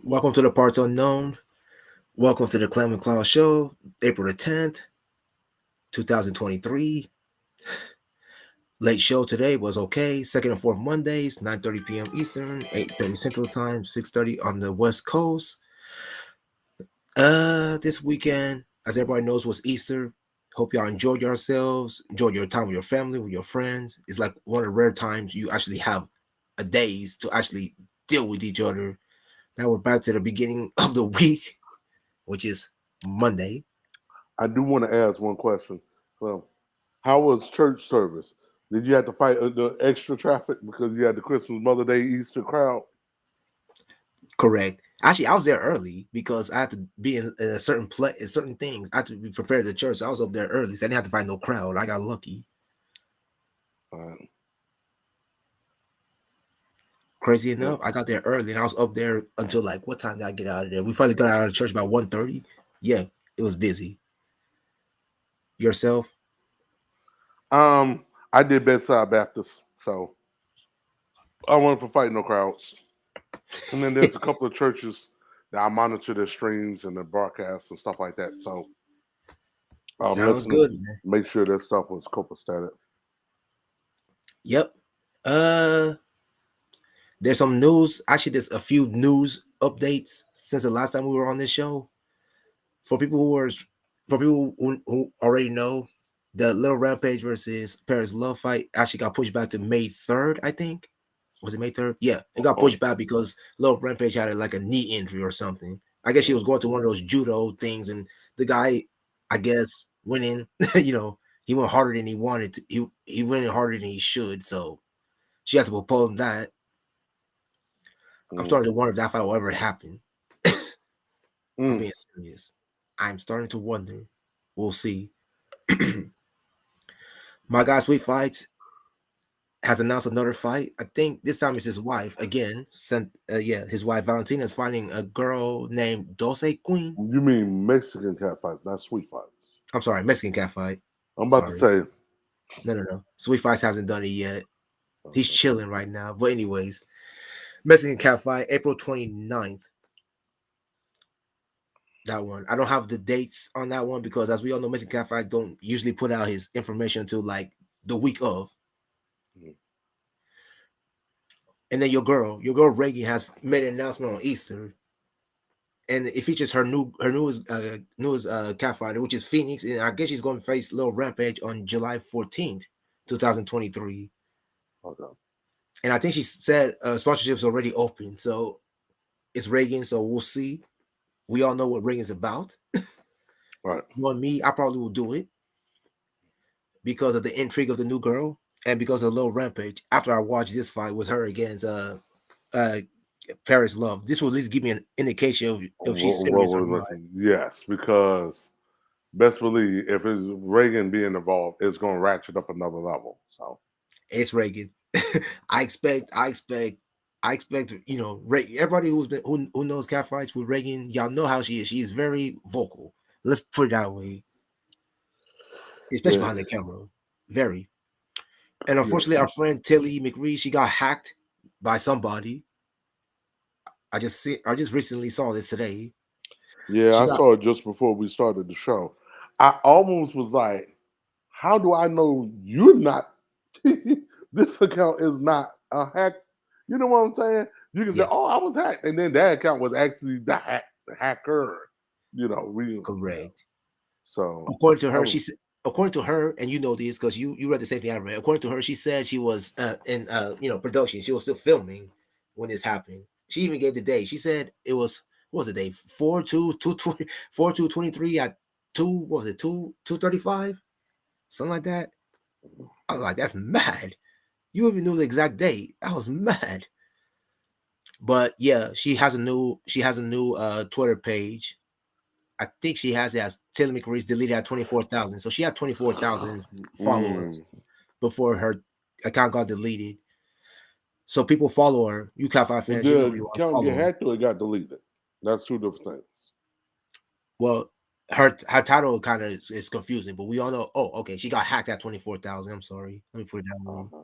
Welcome to the Parts Unknown. Welcome to the Clem and Cloud Show, April the 10th, 2023. Late show today was okay. Second and fourth Mondays, 9:30 p.m. Eastern, 8:30 Central Time, 6:30 on the West Coast. This weekend, as everybody knows, was Easter. Hope y'all enjoyed yourselves, enjoyed your time with your family, with your friends. It's like one of the rare times you actually have a days to actually deal with each other. Now we're back to the beginning of the week, which is Monday. I do want to ask one question. Well, how was church service? Did you have to fight the extra traffic because you had the Christmas, Mother Day, Easter crowd? Correct. Actually, I was there early because I had to be in a certain place, in certain things. I had to be prepared to church. So I was up there early, so I didn't have to find no crowd. I got lucky. Uh, Crazy yeah. enough, I got there early, and I was up there until like what time did I get out of there? We finally got out of church about 1:30. Yeah, it was busy. Yourself? I did bedside Baptist, so I wasn't for fighting no crowds. And then there's a couple of churches that I monitor their streams and their broadcasts and stuff like that. So Sounds listen, good, man. make sure that stuff was copacetic. Yep. Uh, there's some news. Actually, there's a few news updates since the last time we were on this show. For people who are for people who already know, the Little Rampage versus Paris Love fight actually got pushed back to May 3rd, I think. Was it May 3rd? Yeah, it got Oh, pushed back because Little Rampage had like a knee injury or something. I guess she was going to one of those judo things, and the guy, I guess, went in. He went harder than he wanted to. He went in harder than he should. So she had to postpone that. I'm mm, starting to wonder if that fight will ever happen. I'm mm. being serious. I'm starting to wonder. We'll see. My guy Sweet Fights has announced another fight. I think this time it's his wife again. His wife Valentina is fighting a girl named Dulce Queen. You mean Mexican cat fights, not sweet fights? I'm sorry, Mexican cat fight. I'm about to Sorry, say, no. Sweet Fights hasn't done it yet. He's uh, chilling right now. But anyways, Mexican cat fight, April 29th. That one. I don't have the dates on that one because as we all know, Mexican cat fight don't usually put out his information until like the week of. mm, And then your girl Reagan has made an announcement on Easter, and it features her newest cat fighter, which is Phoenix, and I guess she's going to face Lil Rampage on July 14th, 2023. okay, And I think she said sponsorship's already open, so it's Reagan. So we'll see. We all know what Reagan's about. right. Knowing me, I probably will do it because of the intrigue of the new girl and because of Lil Rampage. After I watch this fight with her against uh Paris Love, this will at least give me an indication of if she's What serious or we're not. looking, yes, because best believe if it's Reagan being involved, it's going to ratchet up another level. So, It's Reagan. I expect. Everybody who knows cat fights with Reagan, y'all know how she is. She is very vocal. Let's put it that way, especially yeah, behind the camera. Very. And yeah, unfortunately, our friend Tilly McRee, she got hacked by somebody. I just recently saw this today. yeah. She I got saw it just before we started the show. I almost was like, how do I know you're not? This account is not a hack. You know what I'm saying? You can say, yeah, "Oh, I was hacked," and then that account was actually the hacker. Yeah. correct. So According to I her, was, according to her, and you know this because you read the same thing I read. According to her, she said she was in production. She was still filming when this happened. She even gave the date. She said it was what was the date 4/2/20 4/2/23 at 2 what was it 2:35 something like that. I was like, that's mad. You even knew the exact date. I was mad. But yeah, she has a new Twitter page. I think she has it as Taylor McRee's deleted at 24,000. So she had 24,000 followers mm, before her account got deleted. So people follow her. You Cat 5 did fans, you know who the you are. account get Follow her. hacked or it got deleted? That's two different things. Well, her title kind of is confusing, but we all know. Oh, okay, she got hacked at 24,000. I'm sorry. Let me put it that way. Uh-huh.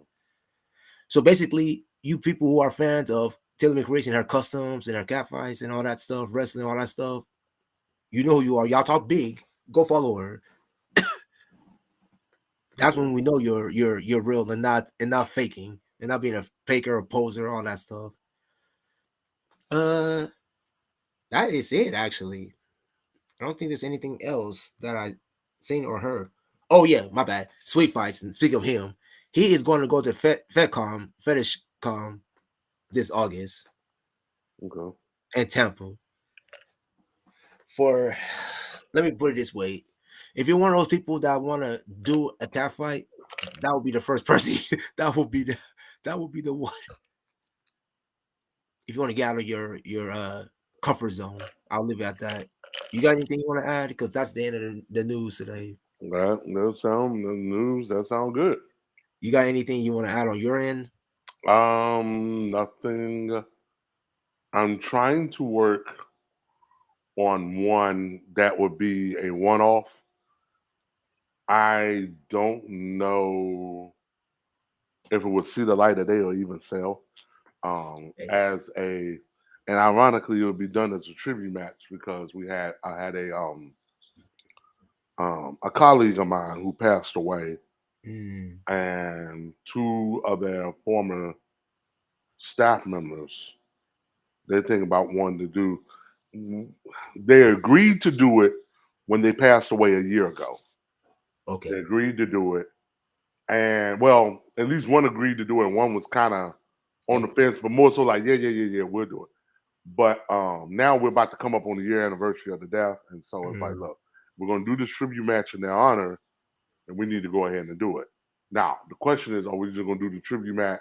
So basically, you people who are fans of Taylor McRae and her customs and her cat fights and all that stuff, wrestling, all that stuff. You know who you are. Y'all talk big. Go follow her. That's when we know you're real and not faking and not being a faker or poser, all that stuff. Uh, that is it actually. I don't think there's anything else that I seen or heard. Oh yeah, my bad. Sweet fights. And speaking of him, he is going to go to FedCom this August Okay. in Tampa for. Let me put it this way: if you're one of those people that want to do a cat fight, that would be the first person. That would be the one. If you want to get out of your comfort zone, I'll leave it at that. You got anything you want to add? Because that's the end of the news today. That sound the news. That sound good. You got anything you want to add on your end? Nothing. I'm trying to work on one that would be a one-off. I don't know if it would see the light of day or even sell. Okay. As a, and ironically, it would be done as a tribute match because I had a colleague of mine who passed away, Mm, and two of their former staff members. They think about wanting to do. They agreed to do it when they passed away a year ago. They okay. agreed to do it, and well, at least one agreed to do it. One was kind of on the Yep. fence, but more so like, yeah, we'll do it. But now we're about to come up on the year anniversary of the death, and so it's like, Mm, look, we're going to do this tribute match in their honor, and we need to go ahead and do it. Now the question is, are we just going to do the tribute match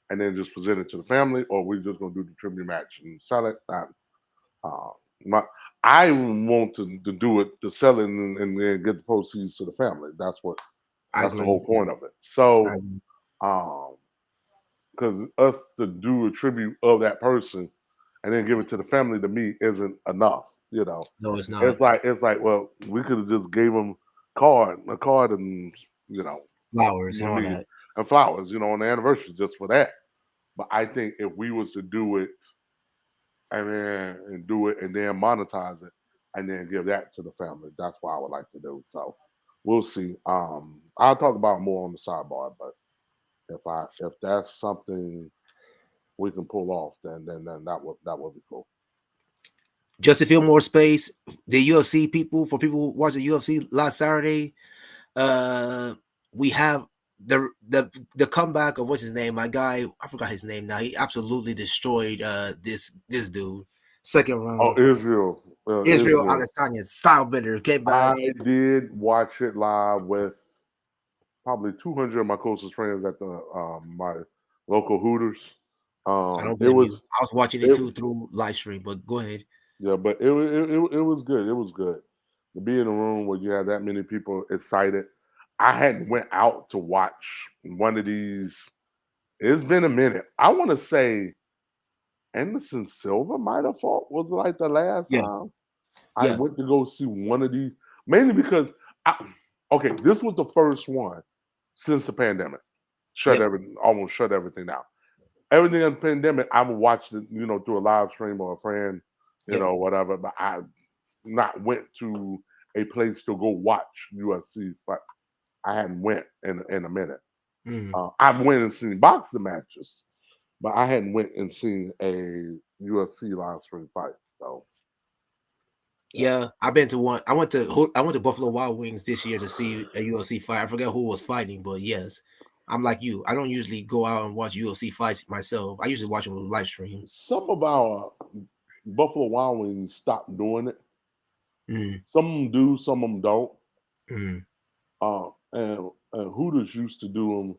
and then just present it to the family, or are we just going to do the tribute match and sell it? Uh, my, I want to do it, to sell it, and then get the proceeds to the family. I That's the agree. whole point of it. I So, agree. because us to do a tribute of that person and then give it to the family to me isn't enough. You know, No, it's not. it's like, well, we could have just gave them a card, and you know, Flowers and I all mean, that. and flowers, on the anniversary just for that. But I think if we was to do it and do it and then monetize it and then give that to the family, that's what I would like to do. So we'll see. I'll talk about it more on the sidebar, but if that's something we can pull off, then that would be cool. Just to feel more space, the UFC people, for people who watched the UFC last Saturday, uh, we have the comeback of what's his name? My guy, I forgot his name now. He absolutely destroyed this dude. Second Oh, round. Israel, Israel Israel. Adesanya, style bender, came I back. did watch it live with probably 200 of my closest friends at the my local Hooters. I don't It blame was you. I was watching it it too through live stream, but go ahead. yeah, but it was good. It was good to be in a room where you have that many people excited. I hadn't went out to watch one of these. It's been a minute. I want to say Anderson Silva might have fought. Was like the last Yeah, time I yeah, went to go see one of these, mainly because okay, this was the first one since the pandemic. yep, Almost shut everything down. Everything in the pandemic, I would watch it, through a live stream or a friend, yep. whatever. But I not went to a place to go watch UFC. But I hadn't went in a minute. Mm. I've went and seen boxing matches, but I hadn't went and seen a UFC live stream fight. So yeah. Yeah, I've been to one. I went to Buffalo Wild Wings this year to see a UFC fight. I forget who was fighting, but yes, I'm like you. I don't usually go out and watch UFC fights myself. I usually watch them on live stream. Some of our Buffalo Wild Wings stopped doing it. Mm, Some of them do, some of them don't. mm, And Hooters used to do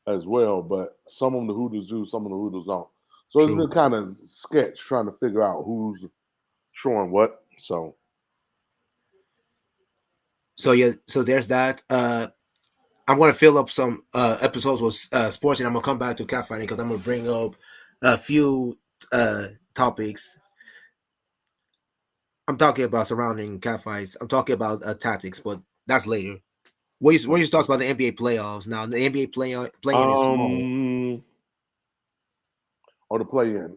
them as well, but some of the Hooters do, some of the Hooters don't. So it's true. been kind of sketch trying to figure out who's showing what. So So yeah, so there's that. I'm gonna fill up some episodes with sports, and I'm gonna come back to cat fighting because I'm gonna bring up a few topics. I'm talking about surrounding cat fights. I'm talking about tactics, but that's later. What are your thoughts about the NBA playoffs? Now the NBA playing is tomorrow. um or the play in.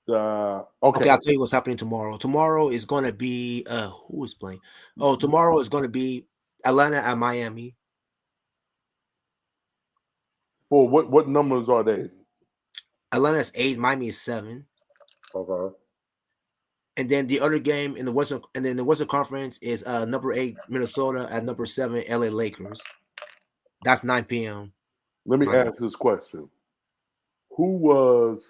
Okay, Okay. I'll tell you what's happening tomorrow. Tomorrow is gonna be who is playing? Oh, tomorrow is gonna be Atlanta at Miami. For what numbers are they? Atlanta's 8, Miami is 7. Okay. And then the other game in the Western and then the Western Conference is number 8 Minnesota at number 7 LA Lakers. That's 9 p.m. Let me my time. ask this question: Who was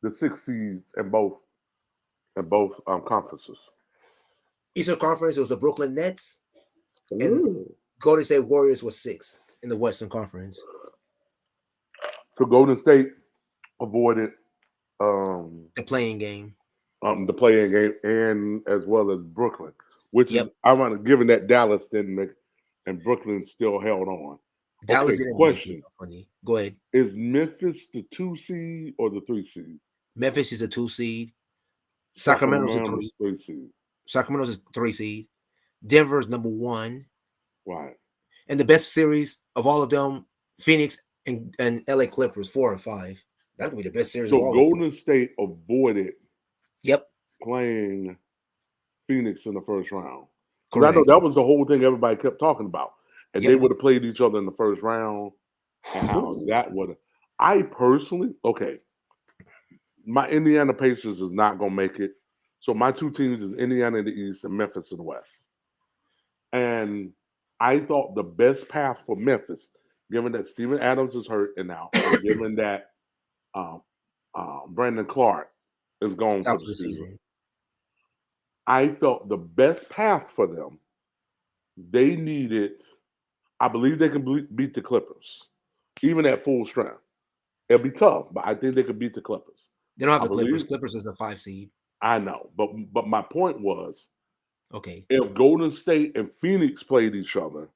the six seeds in both conferences? Eastern Conference, it was the Brooklyn Nets, and Ooh. Golden State Warriors was 6 in the Western Conference. So Golden State avoided um, The playing game. the playing game, and as well as Brooklyn, which is Yep. ironic given that Dallas didn't make, and Brooklyn still held on. Dallas Okay, didn't make it. question: Funny. Go ahead. Is Memphis the 2 seed or the 3 seed? Memphis is a 2 seed. Sacramento's a Sacramento's 3. 3 seed. Sacramento's a 3 seed. Denver's number 1. Right. And the best series of all of them, Phoenix and LA Clippers, 4 and 5. That's gonna be the best series of So all of them. Golden State avoided Yep. playing Phoenix in the first round. Because I know Correct. that was the whole thing everybody kept talking about. And they Yep. would have played each other in the first round and how that would have. I personally, okay, my Indiana Pacers is not going to make it. So my two teams is Indiana in the East and Memphis in the West. And I thought the best path for Memphis, given that Steven Adams is hurt and out, and given that um, Brandon Clark is gone It's for out the for the season, season. I felt the best path for them, they needed, I believe they can beat the Clippers, even at full strength. It'll be tough, but I think they could beat the Clippers. They don't have I the Clippers. believe, Clippers is a 5 seed. I know, but my point was, Okay. if Golden State and Phoenix played each other,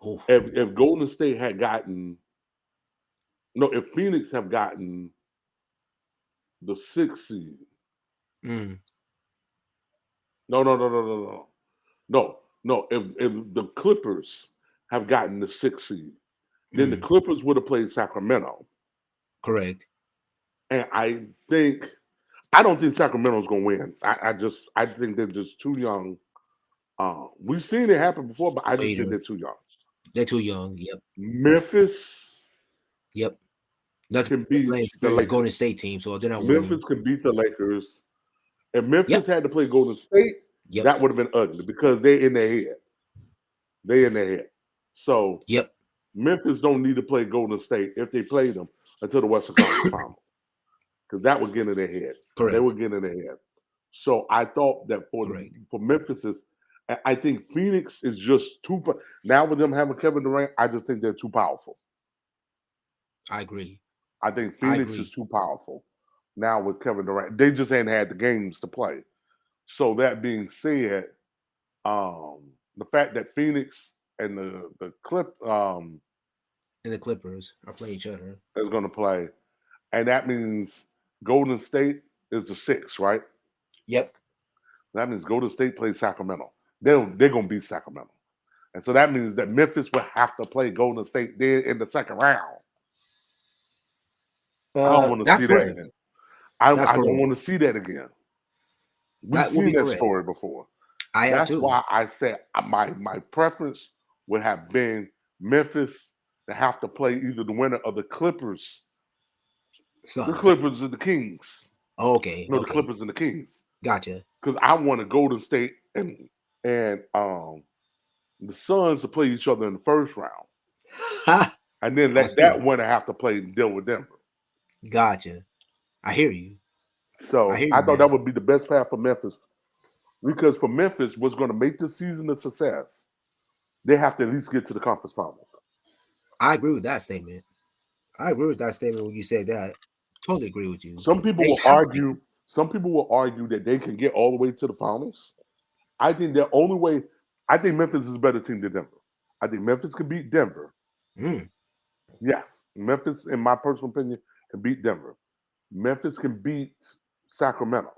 Oh. if Golden State had gotten no, if Phoenix have gotten the 6 seed, Mm. no, no. If the Clippers have gotten the 6 seed, then the Mm. Clippers would have played Sacramento. Correct. And I don't think Sacramento's gonna win. I think they're just too young. We've seen it happen before, but I just think Later. they're too young. They're too young. Yep. Memphis Yep. Not can they're beat playing the experienced Golden Lakers. State team, so they're not winning. Memphis can beat the Lakers. If Memphis Yep. had to play Golden State, Yep. that would have been ugly because they in their head. They in their head. So Yep. Memphis don't need to play Golden State if they play them until the Western Conference Final because that would get in their head. They Correct. would get in their head. So I thought that Correct. for Memphis is, I think Phoenix is just too. Now with them having Kevin Durant, I just think they're too powerful. I agree. I think I Phoenix is agree. too powerful now with Kevin Durant. They just ain't had the games to play. So that being said, the fact that Phoenix and the Clip And the Clippers are playing each other. is going to play, and that means Golden State is the 6, right? Yep. That means Golden State plays Sacramento. They're going to beat Sacramento. And so that means that Memphis will have to play Golden State then in the second round. I don't want to That's see that correct. again. That's I don't correct. want to see that again. We've That will seen be that correct. story before. I have That's too. why I said my preference would have been Memphis to have to play either the winner of the Sons. Clippers and the Kings. Okay. No, the Okay. Clippers and the Kings. Gotcha. Because I want to Golden State and the Suns to play each other in the first round, and then I let see. that winner have to play and deal with Denver. Gotcha. I hear you. I So hear I you, thought man. that would be the best path for Memphis because for Memphis, what's going to make this season a success, they have to at least get to the conference finals. I agree with that statement. I agree with that statement when you said that. Totally agree with you. Some people They will have to. argue. Some people will argue that they can get all the way to the finals. I think the only way. I think Memphis is a better team than Denver. I think Memphis can beat Denver. Mm, Yes, Memphis, in my personal opinion, can beat Denver. Memphis can beat Sacramento.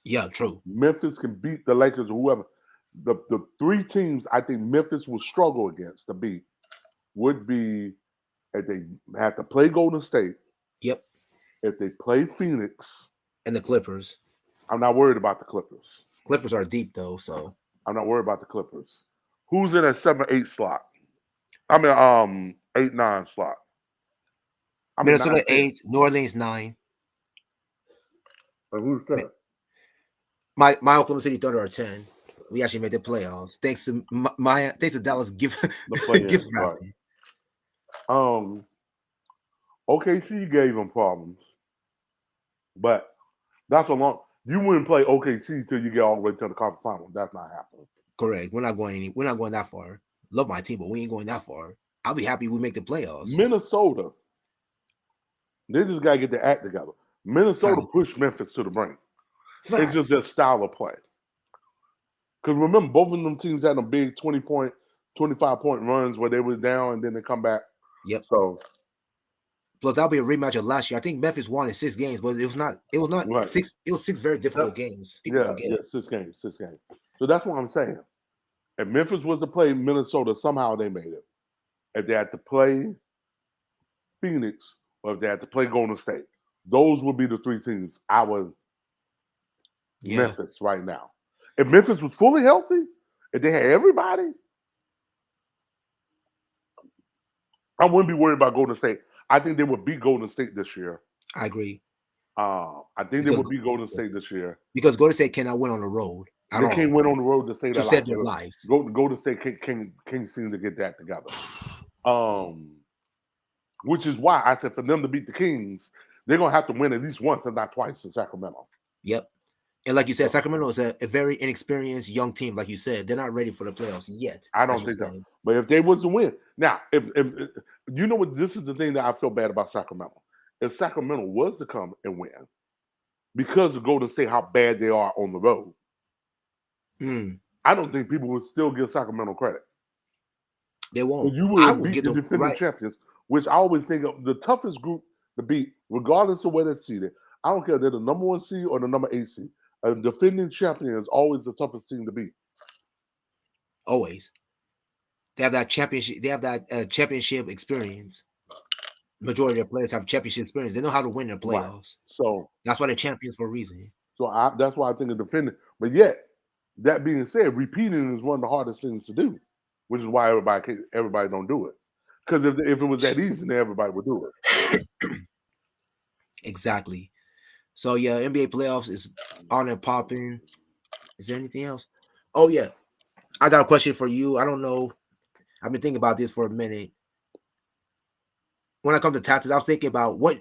yeah, true. Memphis can beat the Lakers or whoever. The three teams I think Memphis will struggle against to beat would be If they have to play Golden State, Yep. if they play Phoenix, And the Clippers. I'm not worried about the Clippers. Clippers are deep though, so I'm not worried about the Clippers. Who's in that 7-8 slot? I mean, 8-9 slot. I mean, Minnesota 9-10. 8, New Orleans 9. And who's 10? My Oklahoma City Thunder are 10. We actually made the playoffs thanks to thanks to Dallas gift The play-in, gift right? wrapping. Um, OKC gave them problems, but that's a long. You wouldn't play OKC till you get all the way to the conference final. That's not happening. Correct. We're not going that far. Love my team, but we ain't going that far. I'll be happy we make the playoffs. Minnesota, they just gotta get their act together. Minnesota Facts. pushed Memphis to the brink. It's just Facts. their style of play. Because remember, both of them teams had a big 20-point, 25-point runs where they were down and then they come back. Yep. So Plus that'll be a rematch of last year. I think Memphis won in 6 games, but it was not right. 6. It was 6 very difficult games. People Yeah, forget yeah, it. 6 games. So that's what I'm saying. If Memphis was to play Minnesota, somehow they made it. If they had to play Phoenix or if they had to play Golden State, those would be the three teams I would Yeah, Memphis right now. If Memphis was fully healthy, if they had everybody, I wouldn't be worried about Golden State. I think they would beat Golden State this year. I agree. I think they Because would beat Golden State this year. because Golden State cannot win on the road at They can't all win on the road to stay to their save life. their lives. Golden State can't seem to get that together. Which is why I said for them to beat the Kings, they're gonna have to win at least once, if not twice, in Sacramento. Yep. And like you said, So Sacramento is a very inexperienced young team. Like you said, they're not ready for the playoffs yet, I as don't you think so. said. But if they was to win, now if you know what, this is the thing that I feel bad about Sacramento. If Sacramento was to come and win, because of Golden State, how bad they are on the road, Mm, I don't think people would still give Sacramento credit. they But won't. you I would will beat give the them defending right. champions, which I always think of the toughest group to beat, regardless of where they're seated. I don't care if they're the number 1 seed or the number 8 seed. A defending champion is always the toughest team to beat. Always. They have that championship. They have that championship experience. Majority of their players have championship experience. They know how to win their Right. playoffs. So That's why they're champions for a reason. that's why I think of defending. But yet, that being said, repeating is one of the hardest things to do, which is why everybody don't do it. Because if it was that easy, then everybody would do it. Exactly. So yeah, NBA playoffs is on and popping. Is there anything else? Oh yeah, I got a question for you. I don't know. I've been thinking about this for a minute. When I come to tactics, I was thinking about which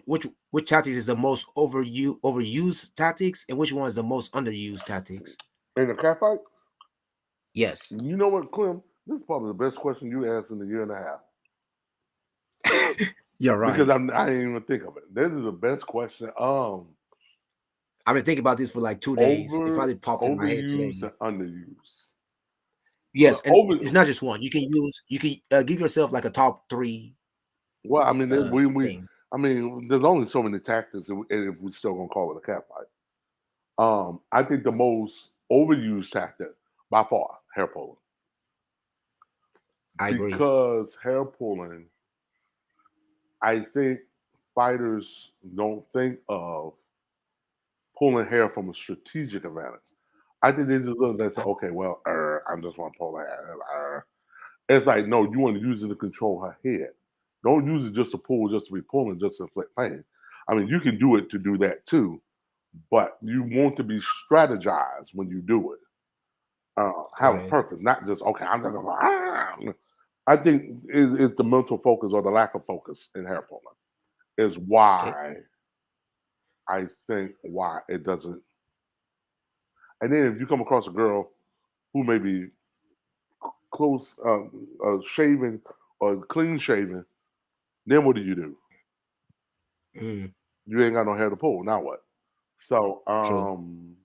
tactics is the most overused tactics, and which one is the most underused tactics. In a cat fight, Yes, you know what, Clem? This is probably the best question you asked in a year and a half. you're Because right. I didn't even think of it. This is the best question. I've been thinking about this for like 2 days. It finally popped in my head Overused today. and underused. Yes, Well, and it's not just one. You can give yourself like a top three well, I mean, thing. I mean, there's only so many tactics, and if we still gonna call it a cat fight. I think the most overused tactic by far, hair pulling, I agree. because hair pulling, I think fighters don't think of pulling hair from a strategic advantage. I think they just look and say, okay, well, I'm just want to pull her hair. It's like, no, you want to use it to control her head. Don't use it just to pull, just to be pulling, just to inflict pain. I mean, you can do it to do that too, but you want to be strategized when you do it. Have a Correct. purpose, not just okay. I'm just gonna. I think it's the mental focus or the lack of focus in hair pulling is Okay. why I think why it doesn't. And then if you come across a girl who may be close, shaven or clean shaven, then what do? Mm, You ain't got no hair to pull. Now what? So true.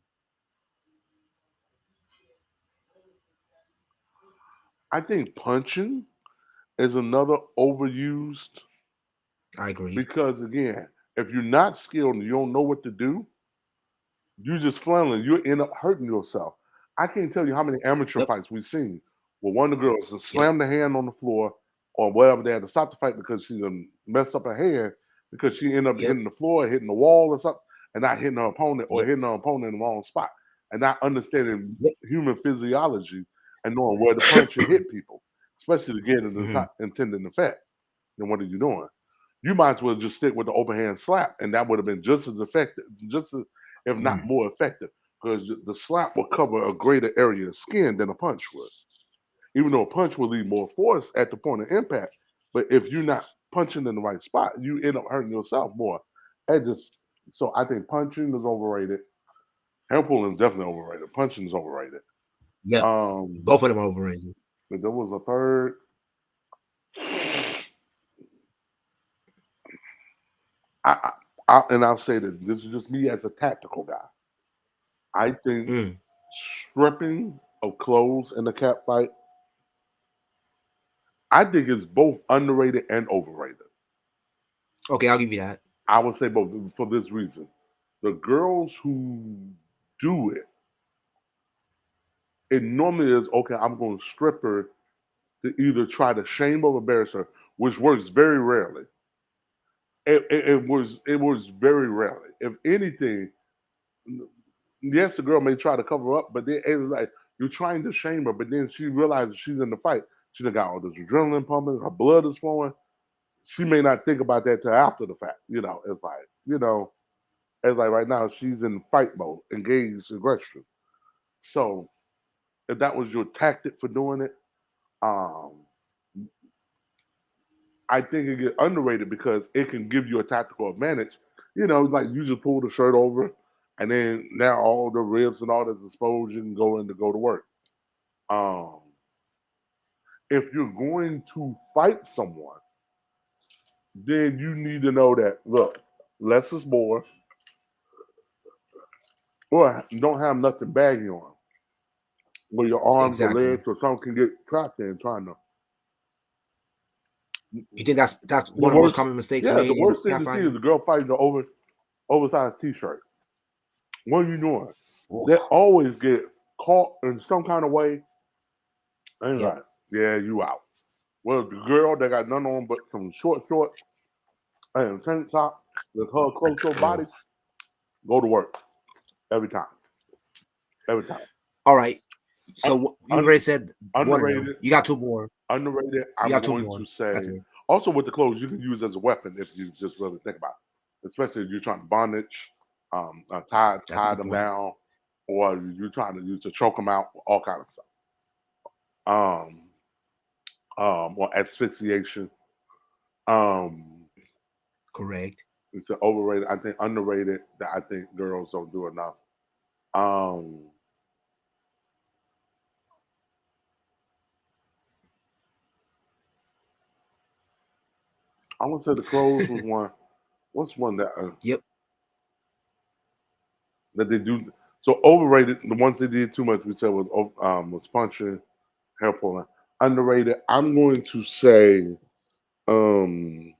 I think punching is another overused I agree. because again, if you're not skilled and you don't know what to do, you just flailing, you end up hurting yourself. I can't tell you how many amateur Yep. fights we've seen where one of the girls has Yep. slammed the hand on the floor or whatever. They had to stop the fight because she done messed up her hand because she ended up Yep. hitting the floor, hitting the wall or something, and not hitting her opponent or Yep. hitting her opponent in the wrong spot, and not understanding Yep. human physiology and knowing where to punch and hit people, especially to get an Hmm. intended effect. Then what are you doing? You might as well just stick with the open hand slap, and that would have been just as effective, just as, if not Mm. more effective, because the slap will cover a greater area of skin than a punch would. Even though a punch will leave more force at the point of impact, but if you're not punching in the right spot, you end up hurting yourself more. And just so I think punching is overrated. Hair pulling is definitely overrated. Punching is overrated. Yep. Um, Both of them are overrated. but there was a third. I, and I'll say this is just me as a tactical guy. I think Mm. stripping of clothes in a cat fight, I think it's both underrated and overrated. Okay, I'll give you that. I would say both for this reason. The girls who do it, it normally is okay, I'm going to strip her to either try to shame or embarrass her, which works very rarely. It was very rarely. If anything, yes, the girl may try to cover up, but then it's like you're trying to shame her, but then she realizes she's in the fight. She done got all this adrenaline pumping, her blood is flowing. She may not think about that till after the fact. It's like right now she's in fight mode, engaged aggression. So if that was your tactic for doing it, um, I think it get underrated because it can give you a tactical advantage. Like you just pull the shirt over, and then now all the ribs and all this exposed, you can go in to go to work. Um, if you're going to fight someone, then you need to know that look, less is more, or don't have nothing baggy on, where your arms or Exactly. legs or something can get trapped in trying to. You think that's The one of the most worst, common mistakes yeah, the made in worst thing to see is catfighting? a girl fighting the oversized t-shirt. What are you doing? They Oof. always get caught in some kind of way, and Yep. like, yeah, you out. Well, the girl that got none on but some short shorts and a tank top with her close to her Oh. body, go to work every time, every time. All right. So Un- you un- already said one of them. underrated, You got two more. underrated. You I'm got two going more. to That's say it. also with the clothes you can use as a weapon if you just really think about it. Especially if you're trying to bondage, That's a tie good them point. down, or you're trying to use to choke them out, all kind of stuff. Um, or asphyxiation. Um, Correct. it's an overrated. I think underrated that I think girls don't do enough. Um, I would say the clothes was one. What's one Yep. that they do? So overrated. The ones that did too much, we said was punching, hair pulling. Underrated. I'm going to say um,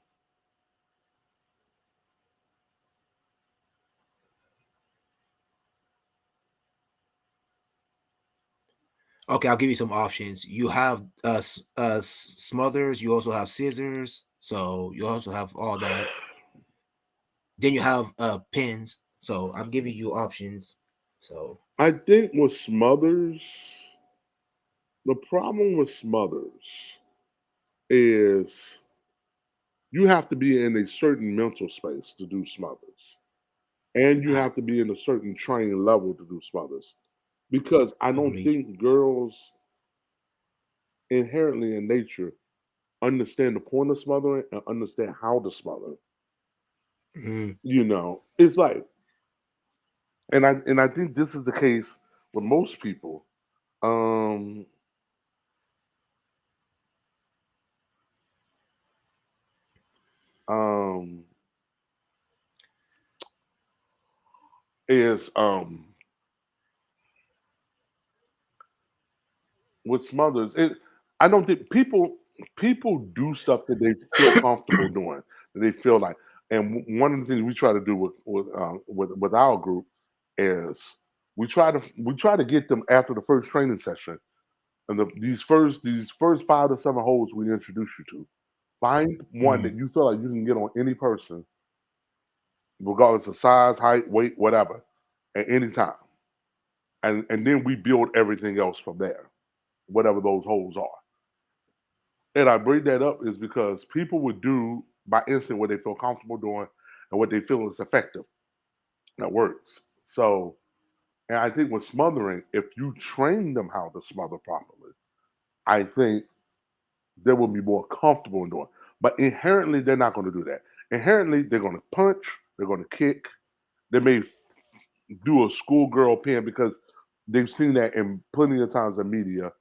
Okay, I'll give you some options. You have smothers. You also have scissors. So you also have all that. Then you have pins. So I'm giving you options. So I think with Smothers, the problem with Smothers is you have to be in a certain mental space to do Smothers, and you ah, have to be in a certain training level to do Smothers. Because I don't agreed. think girls inherently in nature understand the point of smothering and understand how to smother. Mm, It's like, and I think this is the case with most people. Um, um, is with smothers. I don't think people do stuff that they feel comfortable doing. That they feel like, and one of the things we try to do with our group is we try to get them after the first training session. And these first 5 to 7 holes we introduce you to, Find one Mm, that you feel like you can get on any person, regardless of size, height, weight, whatever, at any time. And then we build everything else from there, whatever those holes are. And I bring that up is because people would do by instinct what they feel comfortable doing and what they feel is effective. That works. So, and I think with smothering, if you train them how to smother properly, I think they will be more comfortable in doing. But inherently, they're not going to do that. Inherently, they're going to punch, they're going to kick, they may do a schoolgirl pin because they've seen that in plenty of times in media,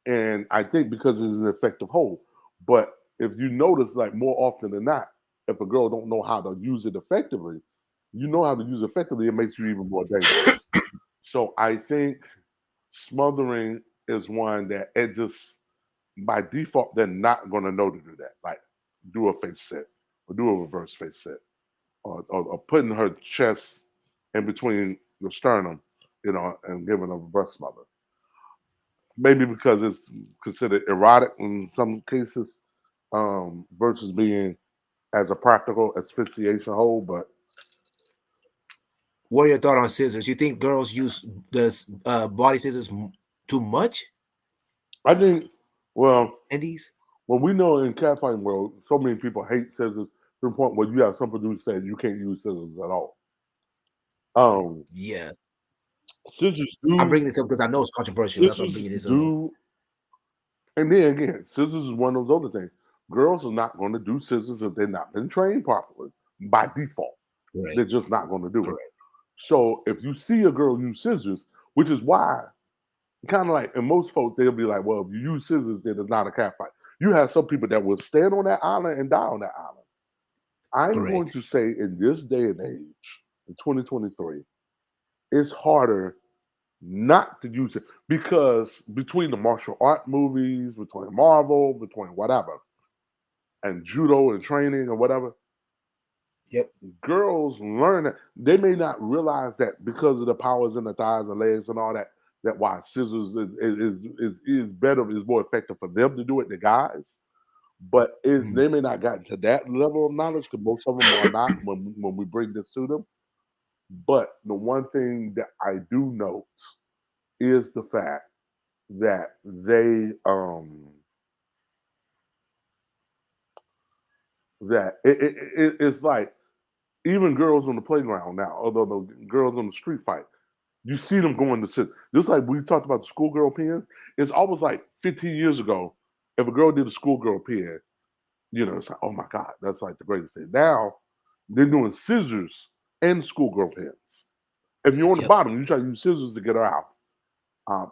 and I think because it's an effective hold. But if you notice, like more often than not, if a girl don't know how to use it effectively, you know how to use it effectively, it makes you even more dangerous. So I think smothering is one that it just by default they're not going to know to do that. Like do a face set or do a reverse face set or putting her chest in between the sternum, and giving a reverse smother. Maybe because it's considered erotic in some cases, versus being as a practical asphyxiation hold. But what are your thoughts on scissors? You think girls use the body scissors too much I think, well, in these? when we know in catfighting world, so many people hate scissors to the point where you have some producers saying you can't use scissors at all. Um, Yeah, scissors I'm do, bringing this up because I know it's controversial. That's why I'm scissors bringing this up. do, and then again, scissors is one of those other things. Girls are not going to do scissors if they've not been trained properly by default. They're Correct. just not going to do it. Correct. So if you see a girl use scissors, which is why kind of like, and most folks they'll be like, well, if you use scissors, then it's not a cat fight. You have some people that will stand on that island and die on that island. I'm going Correct. to say in this day and age, in 2023, it's harder not to use it because between the martial art movies, between Marvel, between whatever, and judo and training or whatever, Yep. girls learn that they may not realize that because of the powers in the thighs and legs and all that, that why scissors is better, is more effective for them to do it than guys. But Mm, they may not gotten to that level of knowledge because most of them are not when we bring this to them. But the one thing that I do note is the fact that it's like even girls on the playground now, although the girls on the street fight, you see them going to sit. Just like we talked about the schoolgirl pen, it's almost like 15 years ago. If a girl did a schoolgirl pen, it's like, oh my God, that's like the greatest thing. Now they're doing scissors and schoolgirl pens. If you're on the yep. bottom, you try to use scissors to get her out.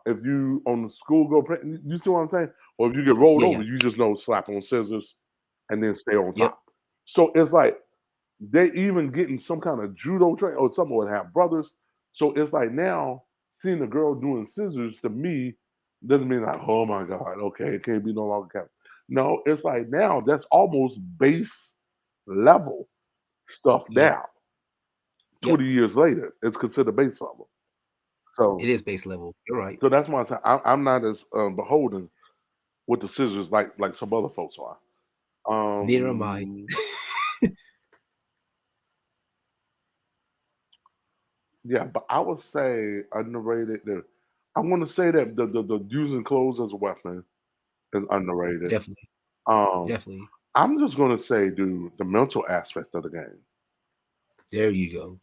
If you on the schoolgirl pen, you see what I'm saying? Or if you get rolled Yeah. over, Yeah. you just know slap on scissors and then stay on Yep. top. So it's like they even getting some kind of judo train or some would have brothers. So it's like now seeing a girl doing scissors to me doesn't mean like, oh my God, okay, it can't be no longer kept. No, it's like now that's almost base level stuff Yep. now. Yep. 20 years later, it's considered base level. It So is base level. You're right. that's why I'm not as beholden with the scissors like some other folks are. Neither am I. Um, yeah, but I would say underrated. I want to say that the using clothes as a weapon is underrated. Definitely. Um, Definitely. I'm just gonna say, dude, the mental aspect of the game There you go.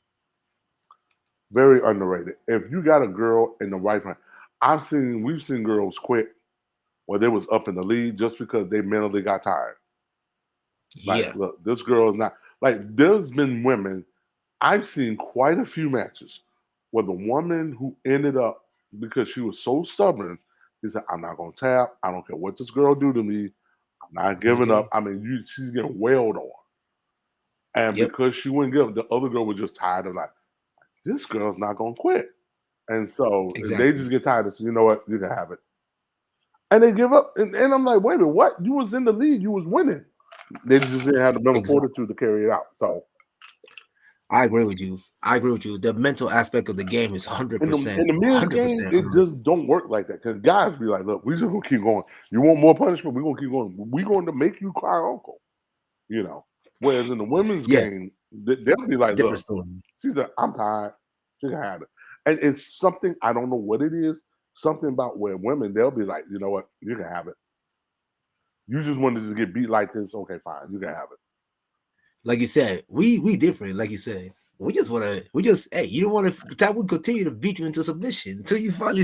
very underrated. If you got a girl in the right mind, we've seen girls quit where they was up in the lead just because they mentally got tired. Like, Yeah. look, this girl is not like. There's been women I've seen quite a few matches where the woman who ended up because she was so stubborn, she said, "I'm not gonna tap. I don't care what this girl do to me. I'm not giving up." Okay. I mean, she's getting wailed on, and Yep. because she wouldn't give, the other girl was just tired of like, this girl's not gonna quit, and so they just Exactly. get tired and say, you know what, you can have it, and they give up. And I'm like, wait a minute, what? You was in the lead, you was winning. They just didn't have the mental Exactly. fortitude to carry it out. So I agree with you. I agree with you. The mental aspect of the game is hundred In percent, the men's hundred game, percent it under. just don't work like that. Because guys be like, look, we just gonna keep going. You want more punishment? We're gonna keep going. We're going to make you cry uncle. You know. Whereas in the women's Yeah, game, they'll be like, different look, story. she's like, I'm tired. She can have it. And it's something, I don't know what it is, something about where women, they'll be like, you know what, you can have it. You just wanted to get beat like this. Okay, fine, you can have it. Like you said, we different. Like you said, we just hey, you don't want to that would continue to beat you into submission until you finally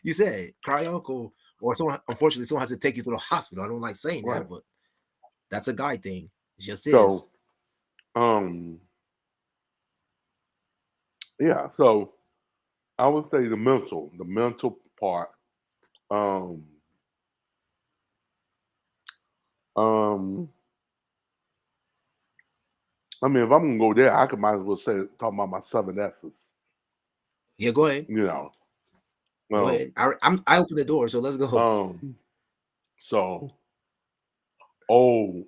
you said cry uncle or someone. Unfortunately, someone has to take you to the hospital. I don't like saying Right. that, but that's a guy thing. It just So, is. um, yeah, so I would say the mental part. Um, um, I mean, if I'm gonna go there, I could might as well say talk about my seven S's. Yeah, go ahead, You know, go um, ahead. I open the door, so let's go. um, so oh.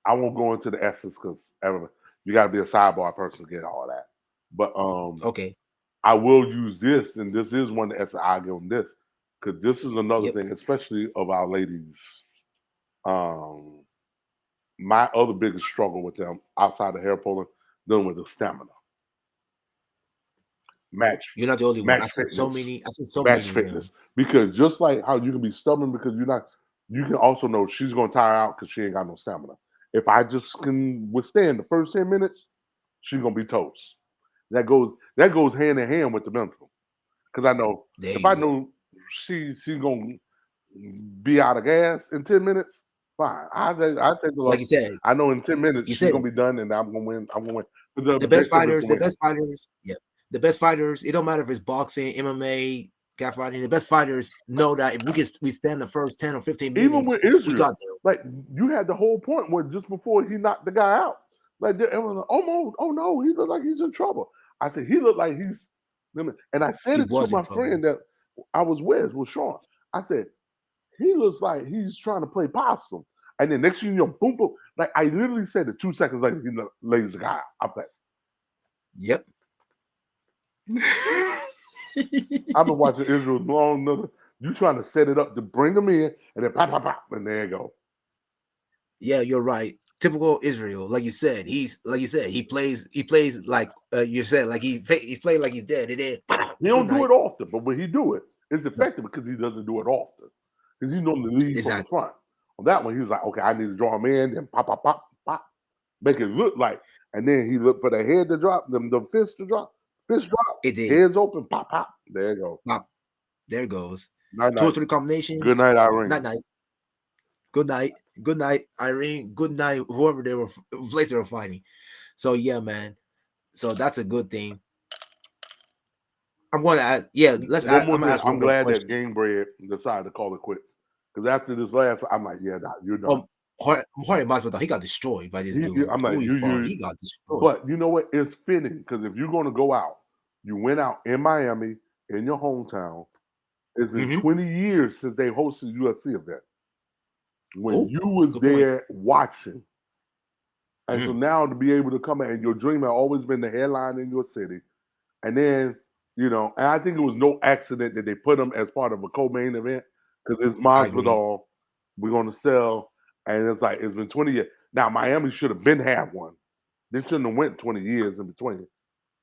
I won't go into the S's because you got to be a sidebar person to get all that. But Okay. I will use this, and this is one of the S's I give them this because this is another Yep. thing, especially of our ladies. Um, my other biggest struggle with them outside of hair pulling, dealing with the stamina, match, You're not the only one. match fitness, I see so match many of fitness. them. Because just like how you can be stubborn because you're not, you can also know she's gonna tire out because she ain't got no stamina. If I just can withstand the first 10 minutes, she's gonna be toast. That goes hand in hand with the mental. Because I know There if I you go. know she's gonna be out of gas in 10 minutes, fine. I take the loss. Like you said, I know in 10 minutes you she's said gonna it. be done, and I'm gonna win. I'm gonna win. But the The best objective is fighters, to the win. best fighters, yeah. The best fighters, it don't matter if it's boxing, MMA, cat fighting, the best fighters know that if we stand the first 10 or 15 Even minutes, with we got Israel, them. like you had the whole point where just before he knocked the guy out, like everyone like, oh no, he looked like he's in trouble. I said he looked like he's, and I said He it to was in my trouble. friend that I was with Sean. I said he looks like he's trying to play possum. And then next thing you know, boom, boom. Like I literally said it 2 seconds later, he lays the guy out. I'm like, Yep. I've been watching Israel long enough. You trying to set it up to bring him in, and then pop, pop, pop, and there you go. Yeah, you're right. Typical Israel, like you said, he's like you said, he plays like you said, like he played like he's dead, and then He good don't do night. it often, but when he do it, it's No, effective because he doesn't do it often. Because he normally leads from the exactly. front. On that one, he was like, okay, I need to draw him in, then pop, pop, pop, pop, make it look like, and then he looked for the head to drop, the fist to drop, fist drop, It did. heads open, pop, pop. There you go. Pop. There goes. Night, Two or night. three Good combinations. night, Night Irene. night. Good night. Good night, Irene. Good night, whoever they were place they were fighting. So yeah, man. So that's a good thing. I'm going to ask. Yeah, One more I'm gonna thing. ask I'm one more glad that question. Game Bread decided to call it quits. Because after this last, I'm like, yeah, nah, you're done. Jorge Masvidal, he got destroyed by this dude. I'm Who like, he fought, he got destroyed. but you know what? It's fitting because if you're going to go out, you went out in Miami, in your hometown. It's been Mm-hmm. 20 years since they hosted a UFC event. When Oh, you was good point. there watching, and so Mm, now to be able to come out and your dream had always been the headline in your city, and then and I think it was no accident that they put him as part of a co-main event because it's I agree. Masvidal. We're going to sell, and it's like it's been 20 years. Now Miami should have been had one. They shouldn't have went 20 years in between.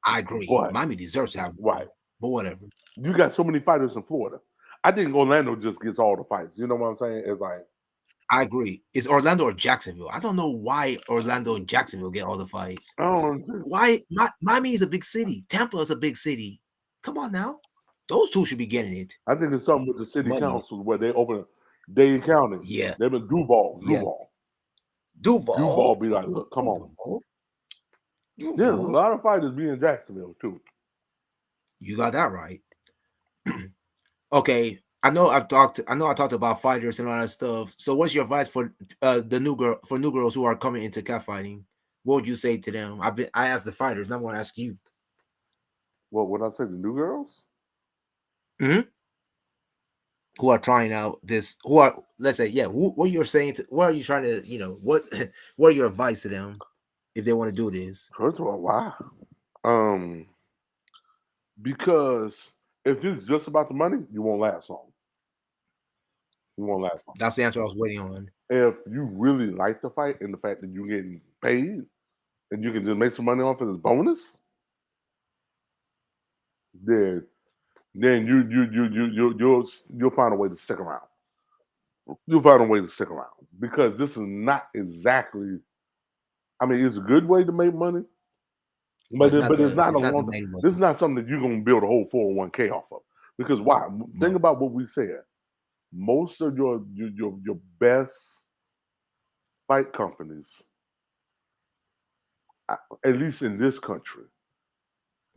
I agree. But Miami deserves to have right, one, but whatever. you got so many fighters in Florida. I think Orlando just gets all the fights. You know what I'm saying? It's like I agree. It's Orlando or Jacksonville. I don't know why Orlando and Jacksonville get all the fights. I don't understand. Why? Miami is a big city. Tampa is a big city. Come on now. Those two should be getting it. I think it's something with the city Money. council where they open Dade County. Yeah. They've been Duval, Yeah. Duval. Duval Duval. be like, look, come on. Duval. There's a Duval. lot of fighters be in Jacksonville too. You got that right. Okay. I know I talked about fighters and all that stuff. So what's your advice for new girls who are coming into catfighting? What would you say to them? I asked the fighters, now I'm gonna ask you. What would I say? The new girls? Mhm. Who are trying out this who are let's say, yeah, what you're saying what are you trying to, what what are your advice to them? if they want to do this? First of all, why? Um, because if it's just about the money, you won't last long. You won't last long. That's the answer I was waiting on. If you really like the fight and the fact that you're getting paid and you can just make some money off of this bonus, then you'll find a way to stick around. You'll find a way to stick around because this is not exactly. I mean, it's a good way to make money, But it's not but it's the not a it's not the long. main This one. is not something that you're gonna build a whole 401k off of. Because why? Think No, about what we said. Most of your best fight companies, uh, at least in this country,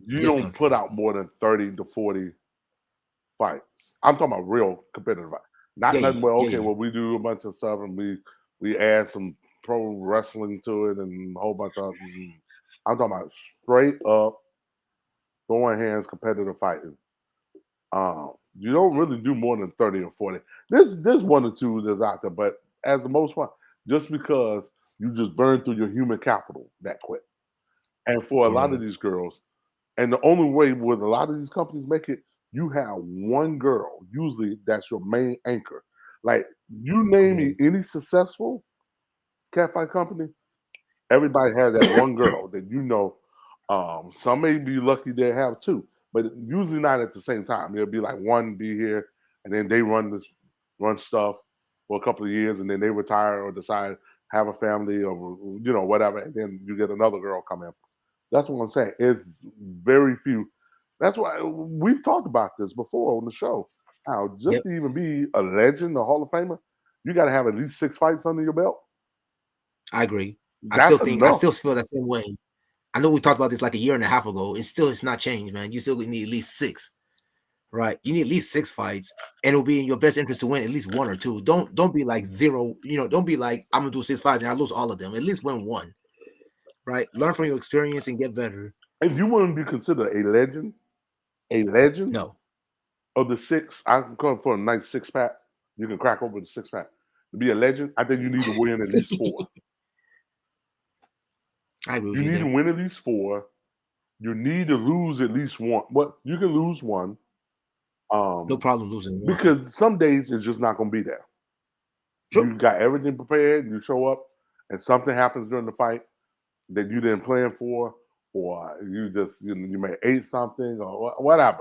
you this don't put country. out more than 30 to 40 fights. I'm talking about real competitive fight. Not Yeah, nothing yeah, well, yeah, okay, yeah. well we do a bunch of stuff and we add some pro wrestling to it and a whole bunch of I'm talking about straight up throwing hands competitive fighting. You don't really do more than 30 or 40. There's one or two that's out there, but as the most one, just because you just burn through your human capital that quick. And for a lot of Correct. these girls, and the only way with a lot of these companies make it, you have one girl. Usually that's your main anchor. Like you name me Correct. any successful catfight company, everybody has that one girl that you know. Some may be lucky they have two, but usually not at the same time. There'll be like one be here, and then they run stuff for a couple of years, and then they retire or decide have a family or whatever, and then you get another girl come in. That's what I'm saying. It's very few. That's why we've talked about this before on the show. How just Yep, to even be a legend, a Hall of Famer, you got to have at least 6 fights under your belt. I agree. That's I enough. still feel that same way. I know we talked about this like a year and a half ago. It's not changed, man. You still need at least six, right? You need at least six fights, and it'll be in your best interest to win at least one or two. Don't be like zero. Don't be like I'm gonna do six fights and I lose all of them. At least win one, right? Learn from your experience and get better. If you want to be considered a legend No, of the six, I can come for a nice 6 pack. You can crack over the 6 pack. To be a legend, I think you need to win at least four. I agree with You you need to there. win at least four. You need to lose at least one. What you can lose one, No um, problem losing one. because some days it's just not going to be there. True. You got everything prepared. You show up, and something happens during the fight that you didn't plan for, or you just you may ate something or whatever,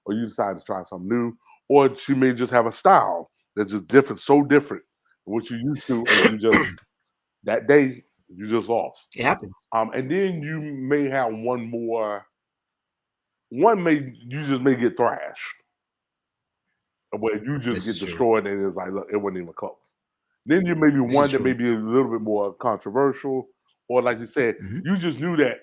or you decide to try something new, or she may just have a style that's just different, so different from what you used to, and you just that day you just lost. It happens. And then you may have one more. One may you just may get thrashed, where you just This get is true. destroyed, and it's like look, it wasn't even close. Then you may be This is one that may true. be a little bit more controversial, or like you said, Hmm. you just knew that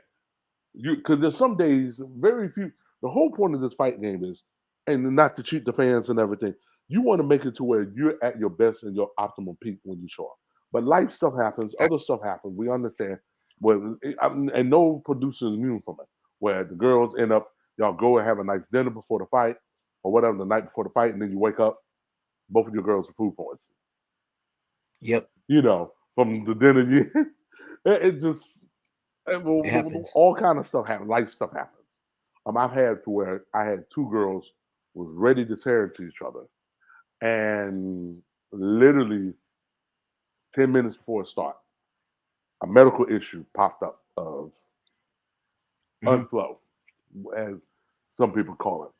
because there's some days very few. The whole point of this fight game is, and not to cheat the fans and everything. You want to make it to where you're at your best and your optimal peak when you show up. But life stuff happens, other stuff happens. We understand. Well, and no producer is immune from it. Where the girls end up, y'all go and have a nice dinner before the fight, or whatever the night before the fight, and then you wake up, both of your girls are food poisoning. Yep, From the dinner you, it just it happens. all kind of stuff happens. Life stuff happens. I've had to where I had two girls was ready to tear into each other, and literally 10 minutes before it start, a medical issue popped up of Hmm. unflow, as some people call it,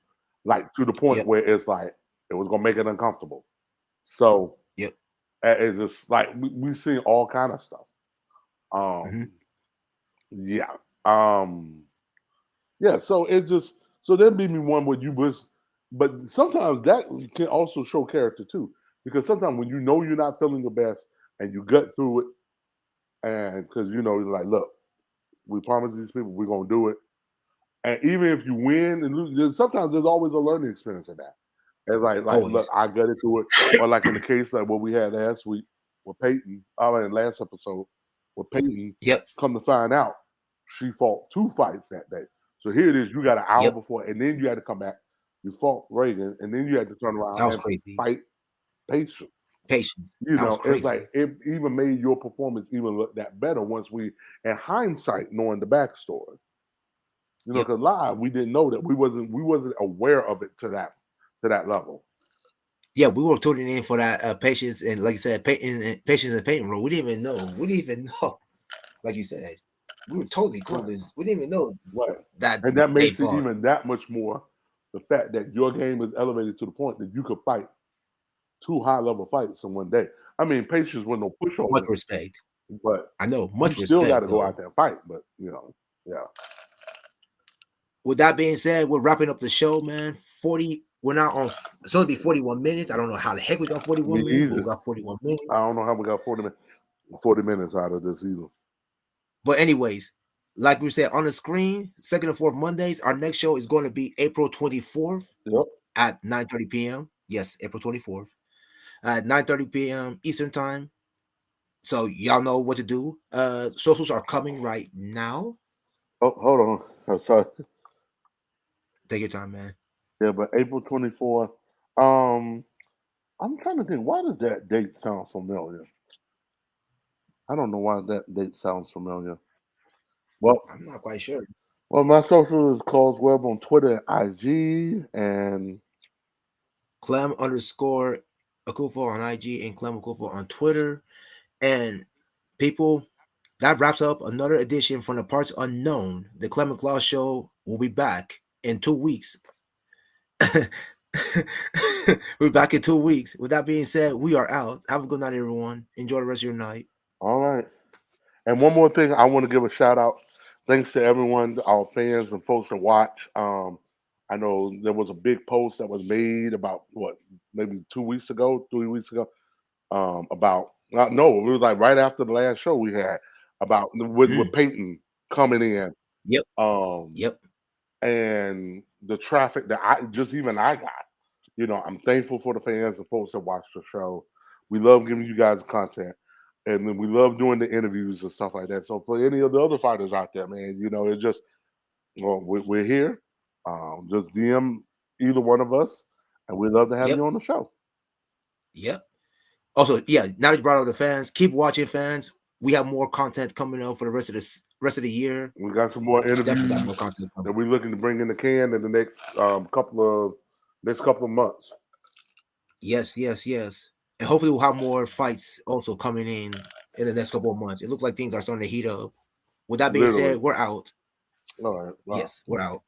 like to the point Yep, where it's like it was gonna make it uncomfortable. So yep. it's just like we seen all kind of stuff. Hmm. Um, yeah, um, yeah. So it just so there be me one where you was, but sometimes that can also show character too, because sometimes when you know you're not feeling your best and you gut through it, and because you're like, look, we promised these people we're gonna do it, and even if you win and lose, sometimes there's always a learning experience in that. It's like look, Always. I got it through it. Or like in the case like what we had last week with Peyton, I mean last episode with Peyton, Yep, come to find out, she fought 2 fights that day. So here it is, you got an hour yep. before, and then you had to come back. You fought Reagan, and then you had to turn around That was and crazy. fight Patience. patience. You That was know, it's like crazy. it even made your performance even look that better once we, in hindsight, knowing the backstory. You know, Yep. because live we didn't know that we wasn't aware of it to that level. Yeah, we were tuning in for that patience and like you said, patience and painting role. We didn't even know. We didn't even know. Like you said, we were totally Right, clueless. We didn't even know right, that and that they makes it fought. even that much more the fact that your game is elevated to the point that you could fight two high level fights in one day. I mean, patience with no Much pushover, respect. but I know, you much still got respect to go out though. there and fight. But you know, yeah, With that being said, we're wrapping up the show, man. 40. We're now on. It's going to be 41 minutes. I don't know how the heck we got me 41 minutes, but we either. got 41 I minutes. don't know how we got 40 minutes out of this either. But anyways, like we said on the screen, second and fourth Mondays. Our next show is going to be April 24th Yep. at 9:30 p.m. Yes, April 24th at 9:30 p.m. Eastern time. So y'all know what to do. Socials are coming right now. Oh, hold on. I'm sorry. Take your time, man. Yeah, but April 24th. Um, I'm trying to think. Why does that date sound familiar? I don't know why that date sounds familiar. Well, I'm not quite sure. my social is Close Web on Twitter and IG, and Clem underscore Akufo on IG and Clem Akufo on Twitter. And people, that wraps up another edition from the Parts Unknown. The Clement Claus Show will be back in 2 weeks. We're back in 2 weeks. With that being said, we are out. Have a good night, everyone. Enjoy the rest of your night. all right. And one more thing, I want to give a shout out. Thanks to everyone, our fans and folks that watch. I know there was a big post that was made about what, maybe 2 weeks ago, 3 weeks ago, about no, it was like right after the last show we had about with Mm, Peyton coming in, yep, um, yep, and the traffic that I got. You know, I'm thankful for the fans and folks that watch the show. We love giving you guys content, and then we love doing the interviews and stuff like that. So for any of the other fighters out there, man, you know, it's just well, we're here. Just DM either one of us, and we'd love to have yep, you on the show. yep. Also, yeah, now that you brought up the fans, keep watching, fans. We have more content coming out for the rest of the year. We got some more Definitely got interviews more content that coming. we're looking to bring in the can in the next couple of months. Yes, yes, yes. And hopefully we'll have more fights also coming in the next couple of months. It looks like things are starting to heat up. With that being Literally. said, we're out. All right. Wow. Yes, we're out.